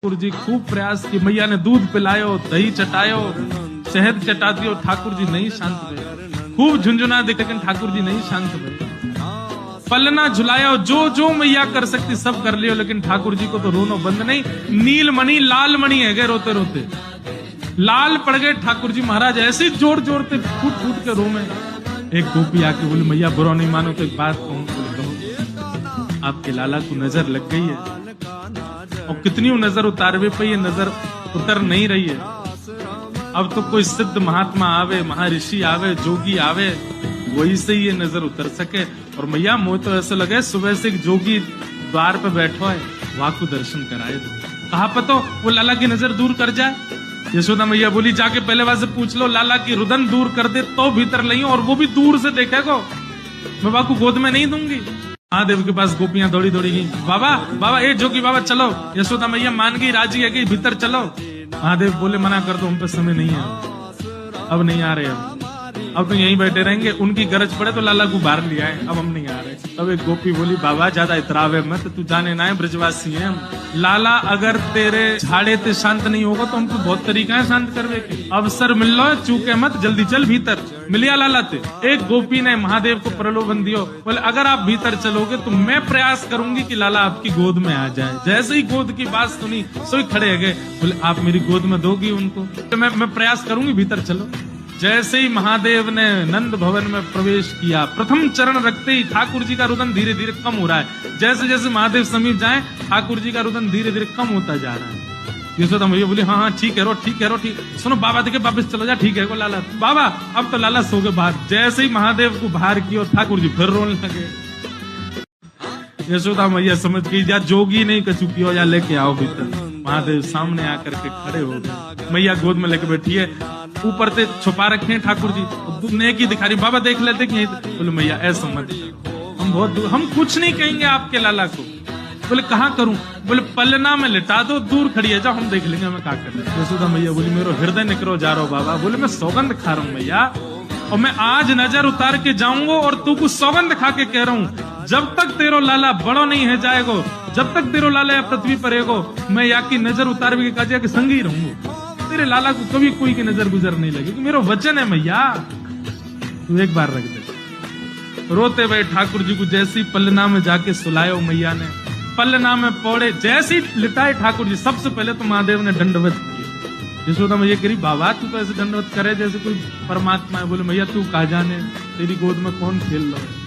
ठाकुर जी खूब प्रयास की, मैया ने दूध पिलायो, दही चटायो, शहद चटा दियो, ठाकुर जी नहीं शांत हुए। खूब झुंझुना देख लेकिन ठाकुर जी नहीं शांत हुए। पलना झुलायो, जो जो मैया कर सकती सब कर लियो, लेकिन ठाकुर जी को तो रोनो बंद नहीं। नीलमणि लालमणि है गए रोते रोते, लाल पड़ गए ठाकुर जी महाराज, ऐसे जोर जोर से फूट फूट के रो में। एक गोपी आके बोली मैया बुरा नहीं मानो तो एक बात कहूं। बोले कहो। आपके लाला को नजर लग गई है, और कितनी नजर उतारवे पे ये नजर उतर नहीं रही है। अब तो कोई सिद्ध महात्मा आवे, महर्षि आवे, जोगी आवे, वही से ये नजर उतर सके। और मैया मोह तो ऐसा लगे सुबह से एक जोगी द्वार पे बैठो है, वहां को दर्शन कराए दो। कहा पतो वो लाला की नजर दूर कर जाए। यशोदा मैया बोली जाके पहले वहां से पूछ लो, लाला की रुदन दूर कर दे तो भीतर नहीं, और वो भी दूर से देखेगो, मैं बाबा को गोद में नहीं दूंगी। महादेव के पास गोपियां दौड़ी दौड़ी गई, बाबा बाबा ए जोगी बाबा चलो। यशोदा मैया मान गई, राजी है गई, भीतर चलो। महादेव बोले मना कर दो, हम पे समय नहीं है, अब नहीं आ रहे, अब तो यहीं बैठे रहेंगे, उनकी गरज पड़े तो लाला को बाहर लिया है, अब हम नहीं आ रहे। तब एक गोपी बोली बाबा ज्यादा इतरावे मत, तू जाने ना है ब्रजवासी है हम। लाला अगर तेरे झाड़े ते शांत नहीं होगा तो हमको बहुत तरीका है शांत करवे के। अवसर मिल लो, चूके मत, जल्दी चल भीतर। मिलिया लाला ते। एक गोपी ने महादेव को प्रलोभन दियो, बोले अगर आप भीतर चलोगे तो मैं प्रयास करूंगी कि लाला आपकी गोद में आ जाए। जैसे ही गोद की बात सुनी सोई खड़े गए, बोले आप मेरी गोद में दोगी उनको? तो मैं प्रयास करूंगी, भीतर चलो। जैसे ही महादेव ने नंद भवन में प्रवेश किया, प्रथम चरण रखते ही ठाकुर जी का रुदन धीरे धीरे कम हो रहा है। जैसे जैसे महादेव समीप जाए, ठाकुर जी का रुदन धीरे धीरे कम होता जा रहा है। यशोदा मैया बोली हाँ हाँ ठीक है रो, ठीक है रो, ठीक। सुनो बाबा देखे वापस चलो जा, ठीक है को लाला। बाबा अब तो लाला सो गए बाहर। जैसे ही महादेव को बाहर किया, ठाकुर जी फिर रोने लगे। यशोदा मैया समझ गई जा जोगी नहीं कछु पियो, या लेके आओ भीतर। महादेव सामने आकर के खड़े हो गए, मैया गोद में लेके बैठी है, ऊपर से छुपा रखे हैं ठाकुर जी, नेकी दिखा रही। बाबा देख लेते कि बोले मैया ऐसा मत, हम बहुत दूर, हम कुछ नहीं कहेंगे आपके लाला को। बोले कहाँ करूं? बोले पलना में लिटा दो, दूर खड़ी है, जाओ हम देख लेंगे हमें क्या करना। यशोदा मैया बोली मेरा हृदय निकरो जा रहा हो बाबा। बोले मैं सौगंध खा रहा हूँ मैया, और मैं आज नजर उतार के जाऊंगा, और तू को सौगंध खा के कह रहा हूँ जब तक तेरो लाला बड़ो नहीं है जाएगो, जब तक तेरो लाला या पृथ्वी पर रहेगो, मैं या की नजर उतार के काजिया के संग ही रहूंगा। तेरे लाला को कभी कोई की नजर गुजर नहीं लगेगी, मेरा वचन है मैया, तू एक बार रख दे। रोते हुए ठाकुर जी को जैसी पलना में जाके सुलायो मैया ने, पलना में पौड़े जैसी लिटाए ठाकुर जी, सबसे पहले तो महादेव ने दंडवत किया। यशोदा मैया कह रही बाबा तू तो ऐसे दंडवत करे जैसे कोई परमात्मा है। बोले मैया तू कहा जाने, तेरी गोद में कौन खेल रहा है।